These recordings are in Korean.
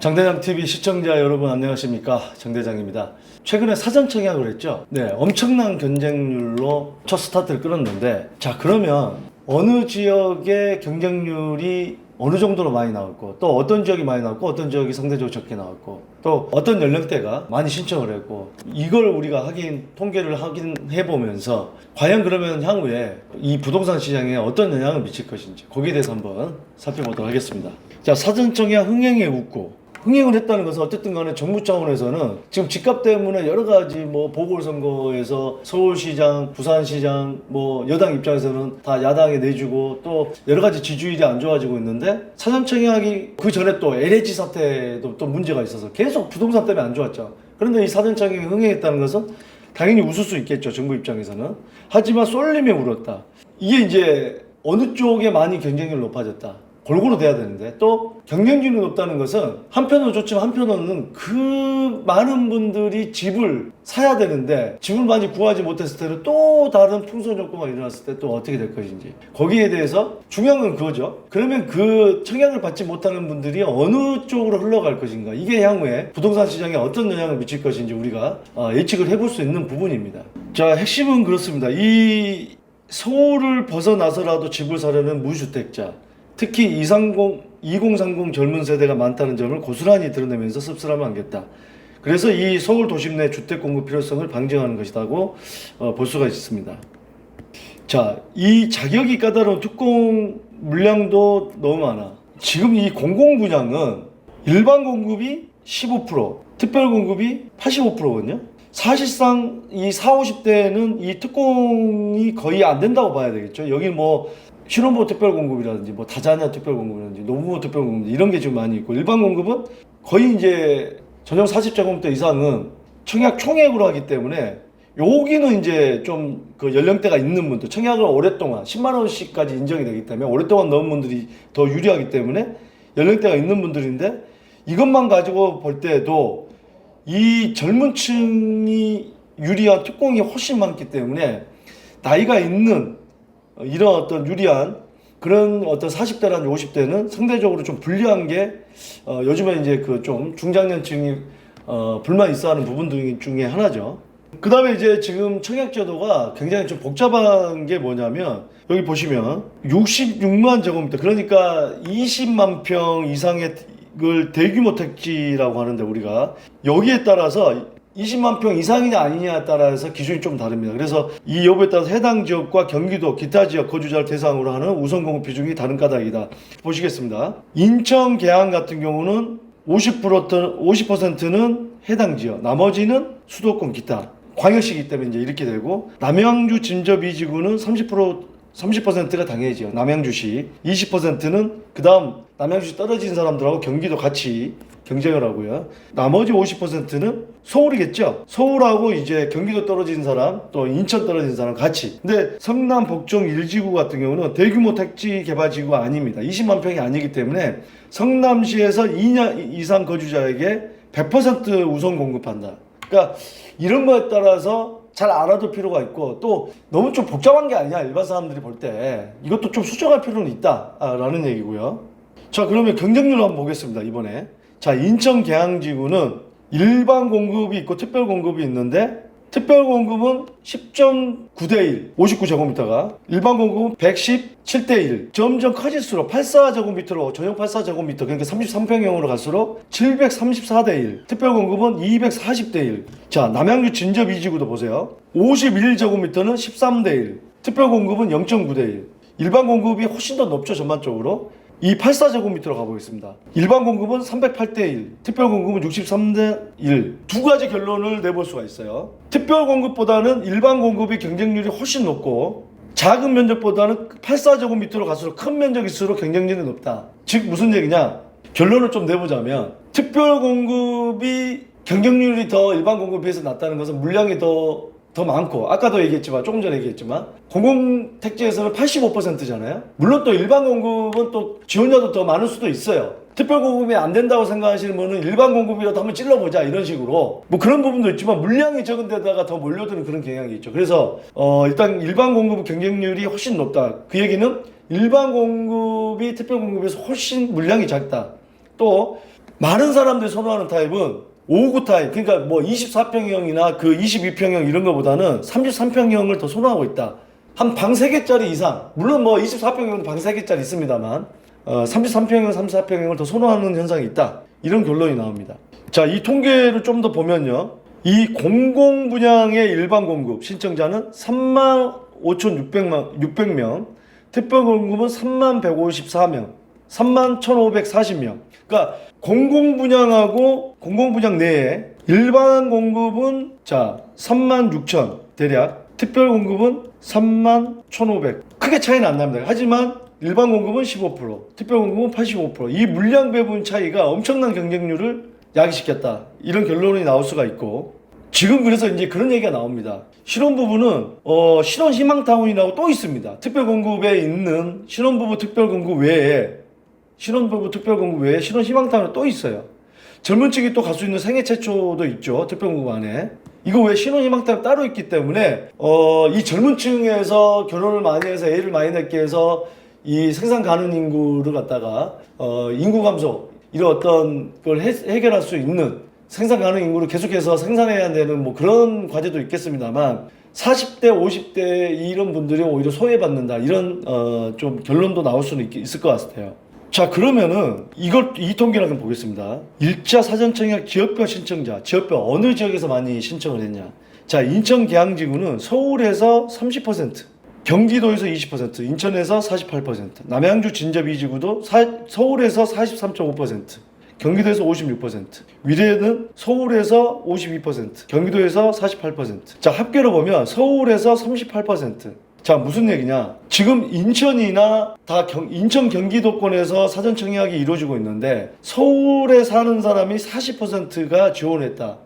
장대장TV 시청자 여러분 안녕하십니까, 장대장입니다. 최근에 사전 청약을 했죠. 네, 엄청난 경쟁률로 첫 스타트를 끌었는데, 자 그러면 어느 지역의 경쟁률이 어느 정도로 많이 나왔고, 또 어떤 지역이 많이 나왔고, 어떤 지역이 상대적으로 적게 나왔고, 또 어떤 연령대가 많이 신청을 했고, 이걸 우리가 통계를 확인해 보면서 과연 그러면 향후에 이 부동산 시장에 어떤 영향을 미칠 것인지, 거기에 대해서 한번 살펴보도록 하겠습니다. 자, 사전 청약 흥행에 웃고, 흥행을 했다는 것은 어쨌든 간에 정부 차원에서는 지금 집값 때문에 여러 가지 보궐선거에서 서울시장, 부산시장, 여당 입장에서는 다 야당에 내주고 또 여러 가지 지지율이 안 좋아지고 있는데, 사전청약이 그 전에 또 LH 사태도 또 문제가 있어서 계속 부동산 때문에 안 좋았죠. 그런데 이 사전청약이 흥행했다는 것은 당연히 웃을 수 있겠죠, 정부 입장에서는. 하지만 쏠림에 울었다. 이게 이제 어느 쪽에 많이 경쟁률이 높아졌다, 골고루 돼야 되는데, 또 경쟁률이 높다는 것은 한편으로 좋지만 한편으로는 그 많은 분들이 집을 사야 되는데 집을 많이 구하지 못했을 때는 또 다른 풍선 효과가 일어났을 때 또 어떻게 될 것인지, 거기에 대해서 중요한 건 그거죠. 그러면 그 청약을 받지 못하는 분들이 어느 쪽으로 흘러갈 것인가, 이게 향후에 부동산 시장에 어떤 영향을 미칠 것인지 우리가 예측을 해볼 수 있는 부분입니다. 자, 핵심은 그렇습니다. 이 서울을 벗어나서라도 집을 사려는 무주택자, 특히 2030 젊은 세대가 많다는 점을 고스란히 드러내면서 씁쓸하면 안 겠다. 그래서 이 서울 도심 내 주택 공급 필요성을 방증하는 것이라고 볼 수가 있습니다. 자, 이 자격이 까다로운 특공 물량도 너무 많아. 지금 이 공공 분양은 일반 공급이 15%, 특별 공급이 85%거든요. 사실상 이 40, 50대는 이 특공이 거의 안 된다고 봐야 되겠죠. 여기 신혼부부 특별공급이라든지 다자녀 특별공급이라든지 노부부 특별공급 이런 게 지금 많이 있고, 일반 공급은 거의 이제 전용 40제곱미터 이상은 청약 총액으로 하기 때문에 여기는 이제 좀 그 연령대가 있는 분들, 청약을 오랫동안 10만 원씩까지 인정이 되기 때문에 오랫동안 넣은 분들이 더 유리하기 때문에 연령대가 있는 분들인데, 이것만 가지고 볼 때도 이 젊은 층이 유리한 특공이 훨씬 많기 때문에 나이가 있는 이런 어떤 유리한 그런 어떤 40대라든지 50대는 상대적으로 좀 불리한 게 요즘에 이제 그 좀 중장년층이 불만 있어하는 부분들 중에 하나죠. 그 다음에 이제 지금 청약제도가 굉장히 좀 복잡한 게 뭐냐면, 여기 보시면 66만 제곱미터, 그러니까 20만 평 이상의 대규모 택지라고 하는데, 우리가 여기에 따라서 20만 평 이상이냐 아니냐에 따라서 기준이 좀 다릅니다. 그래서 이 여부에 따라서 해당 지역과 경기도, 기타 지역 거주자를 대상으로 하는 우선 공급 비중이 다른 까닭이다. 보시겠습니다. 인천, 계양 같은 경우는 50%는 해당 지역, 나머지는 수도권 기타, 광역시이기 때문에 이제 이렇게 되고, 남양주 진접이지구는 30%가 당해 지역, 남양주시, 20%는 그 다음 남양주시 떨어진 사람들하고 경기도 같이 경쟁을 하고요. 나머지 50%는 서울이겠죠. 서울하고 이제 경기도 떨어진 사람, 또 인천 떨어진 사람 같이. 근데 성남 복정 1지구 같은 경우는 대규모 택지 개발 지구가 아닙니다. 20만 평이 아니기 때문에 성남시에서 2년 이상 거주자에게 100% 우선 공급한다. 그러니까 이런 거에 따라서 잘 알아둘 필요가 있고, 또 너무 좀 복잡한 게 아니냐, 일반 사람들이 볼 때 이것도 좀 수정할 필요는 있다라는 얘기고요. 자, 그러면 경쟁률 한번 보겠습니다. 이번에 자, 인천 계양지구는 일반 공급이 있고 특별 공급이 있는데, 특별 공급은 10.9대1, 59제곱미터가, 일반 공급은 117대1. 점점 커질수록 84제곱미터로, 전용 84제곱미터, 그러니까 33평형으로 갈수록 734대1, 특별 공급은 240대1. 자, 남양주 진접 2지구도 보세요. 51제곱미터는 13대1, 특별 공급은 0.9대1. 일반 공급이 훨씬 더 높죠, 전반적으로. 이 84제곱미터로 가보겠습니다. 일반 공급은 308대1, 특별 공급은 63대1. 두 가지 결론을 내볼 수가 있어요. 특별 공급보다는 일반 공급이 경쟁률이 훨씬 높고, 작은 면적보다는 84제곱미터로 갈수록 큰 면적일수록 경쟁률이 높다. 즉 무슨 얘기냐? 결론을 좀 내보자면, 특별 공급이 경쟁률이 더 일반 공급에 비해서 낮다는 것은 물량이 더 많고, 아까도 얘기했지만, 조금 전에 얘기했지만, 공공택지에서는 85%잖아요. 물론 또 일반 공급은 또 지원자도 더 많을 수도 있어요. 특별 공급이 안 된다고 생각하시는 분은 일반 공급이라도 한번 찔러보자, 이런 식으로 그런 부분도 있지만, 물량이 적은 데다가 더 몰려드는 그런 경향이 있죠. 그래서 일단 일반 공급 경쟁률이 훨씬 높다. 그 얘기는 일반 공급이 특별 공급에서 훨씬 물량이 작다. 또 많은 사람들이 선호하는 타입은 5구 타입, 그러니까 뭐 24평형이나 그 22평형 이런 거보다는 33평형을 더 선호하고 있다. 한 방 3개짜리 이상, 물론 뭐 24평형은 방 3개짜리 있습니다만 33평형, 34평형을 더 선호하는 현상이 있다. 이런 결론이 나옵니다. 자, 이 통계를 좀 더 보면요, 이 공공 분양의 일반 공급 신청자는 35,600명, 특별 공급은 3154명, 31,540명. 그러니까 공공 분양하고 공공 분양 내에 일반 공급은 자 36,000 대략, 특별 공급은 31,500. 크게 차이는 안 납니다. 하지만 일반 공급은 15%, 특별 공급은 85%. 이 물량 배분 차이가 엄청난 경쟁률을 야기시켰다. 이런 결론이 나올 수가 있고, 지금 그래서 이제 그런 얘기가 나옵니다. 신혼부부는 신혼희망타운이라고 또 있습니다. 특별공급에 있는 신혼부부 특별공급 외에 신혼희망타운이 또 있어요. 젊은 층이 또 갈 수 있는 생애 최초도 있죠. 특별공급 안에. 이거 왜 신혼희망타운 따로 있기 때문에 이 젊은 층에서 결혼을 많이 해서 애를 많이 낳게 해서 이 생산 가능 인구를 갖다가 인구 감소 이런 어떤 걸 해결할 수 있는 생산 가능 인구를 계속해서 생산해야 되는 뭐 그런 과제도 있겠습니다만, 40대, 50대 이런 분들이 오히려 소외받는다. 이런 좀 결론도 나올 수는 있을 것 같아요. 자, 그러면은 이 통계를 한번 보겠습니다. 일자 사전청약 지역별 신청자, 지역별 어느 지역에서 많이 신청을 했냐? 자, 인천 계양지구는 서울에서 30%, 경기도에서 20%, 인천에서 48%, 남양주 진접 이지구도 서울에서 43.5%, 경기도에서 56%, 위례는 서울에서 52%, 경기도에서 48%. 자, 합계로 보면 서울에서 38%. 자, 무슨 얘기냐? 지금 인천이나 인천 경기도권에서 사전 청약이 이루어지고 있는데 서울에 사는 사람이 40%가 지원했다.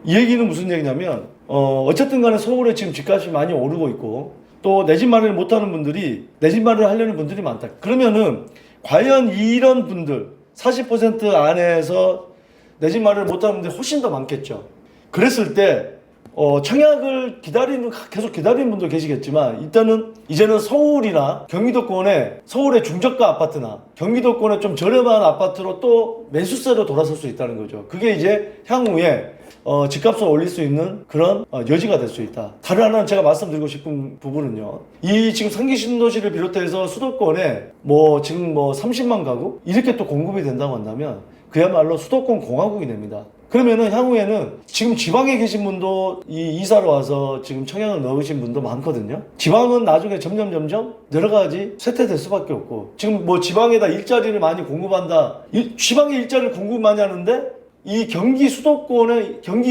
이 얘기는 무슨 얘기냐면 어쨌든 간에 서울에 지금 집값이 많이 오르고 있고, 또 내 집 마련을 못하는 분들이 내 집 마련을 하려는 분들이 많다. 그러면은 과연 이런 분들 40% 안에서 내 집 마련을 못하는 분들이 훨씬 더 많겠죠. 그랬을 때 청약을 계속 기다리는 분도 계시겠지만, 이제는 서울이나 경기도권에, 서울의 중저가 아파트나 경기도권에 좀 저렴한 아파트로 또 매수세로 돌아설 수 있다는 거죠. 그게 이제 향후에 집값을 올릴 수 있는 그런 여지가 될 수 있다. 다른 하나는 제가 말씀드리고 싶은 부분은요, 이 지금 상기 신도시를 비롯해서 수도권에 지금 30만 가구 이렇게 또 공급이 된다고 한다면 그야말로 수도권 공화국이 됩니다. 그러면은 향후에는 지금 지방에 계신 분도 이사로 와서 지금 청약을 넣으신 분도 많거든요. 지방은 나중에 점점 여러 가지 쇠퇴될 수밖에 없고, 지금 지방에다 일자리를 많이 공급한다. 지방에 일자리를 공급 많이 하는데 이 경기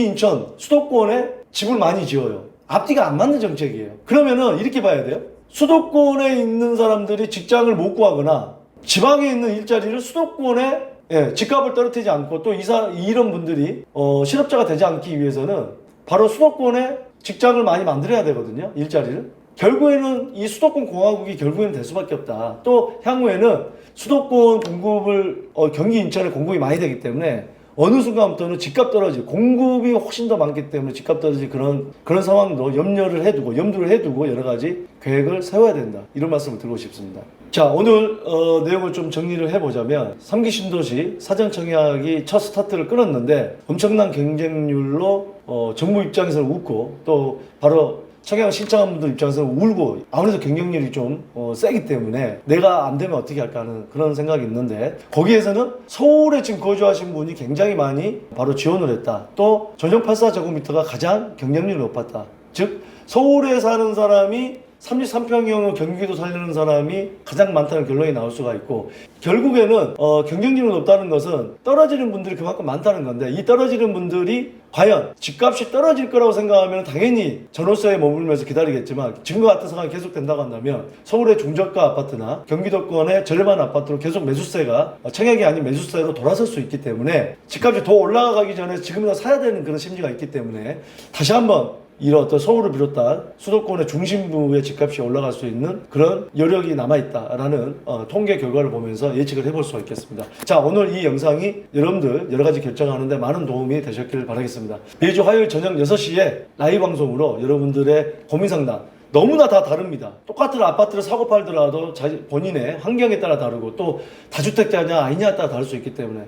인천 수도권에 집을 많이 지어요. 앞뒤가 안 맞는 정책이에요. 그러면은 이렇게 봐야 돼요. 수도권에 있는 사람들이 직장을 못 구하거나 지방에 있는 일자리를 수도권에 집값을 떨어뜨리지 않고, 또 이런 분들이 실업자가 되지 않기 위해서는 바로 수도권에 직장을 많이 만들어야 되거든요. 일자리를. 결국에는 이 수도권 공화국이 결국에는 될 수밖에 없다. 또 향후에는 수도권 공급을 경기 인천에 공급이 많이 되기 때문에 어느 순간부터는 집값 떨어지고, 공급이 훨씬 더 많기 때문에 집값 떨어질 그런 상황도 염두를 해두고 여러 가지 계획을 세워야 된다. 이런 말씀을 드리고 싶습니다. 자, 오늘 내용을 좀 정리를 해보자면, 3기 신도시 사전 청약이 첫 스타트를 끊었는데 엄청난 경쟁률로 정부 입장에서는 웃고, 또 바로 청약 신청한 분들 입장에서는 울고, 아무래도 경쟁률이 좀 세기 때문에 내가 안 되면 어떻게 할까 하는 그런 생각이 있는데, 거기에서는 서울에 지금 거주하신 분이 굉장히 많이 바로 지원을 했다. 또 전용 84제곱미터가 가장 경쟁률이 높았다. 즉 서울에 사는 사람이 33평형을 경기도 살려는 사람이 가장 많다는 결론이 나올 수가 있고, 결국에는 경쟁률이 높다는 것은 떨어지는 분들이 그만큼 많다는 건데, 이 떨어지는 분들이 과연 집값이 떨어질 거라고 생각하면 당연히 전월세에 머물면서 기다리겠지만, 지금과 같은 상황이 계속된다고 한다면 서울의 중저가 아파트나 경기도권의 저렴한 아파트로 계속 매수세가 청약이 아닌 매수세로 돌아설 수 있기 때문에, 집값이 더 올라가기 전에 지금이나 사야 되는 그런 심리가 있기 때문에, 다시 한번 이런 어떤 서울을 비롯한 수도권의 중심부의 집값이 올라갈 수 있는 그런 여력이 남아있다라는 통계 결과를 보면서 예측을 해볼 수가 있겠습니다. 자, 오늘 이 영상이 여러분들 여러 가지 결정하는데 많은 도움이 되셨기를 바라겠습니다. 매주 화요일 저녁 6시에 라이브 방송으로 여러분들의 고민 상담, 너무나 다 다릅니다. 똑같은 아파트를 사고 팔더라도 본인의 환경에 따라 다르고 또 다주택자냐 아니냐에 따라 다를 수 있기 때문에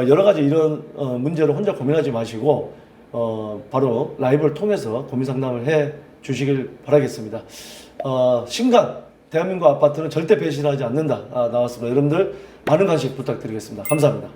여러 가지 이런 문제를 혼자 고민하지 마시고 바로 라이브를 통해서 고민 상담을 해 주시길 바라겠습니다. 신간 대한민국 아파트는 절대 배신하지 않는다 나왔습니다. 여러분들 많은 관심 부탁드리겠습니다. 감사합니다.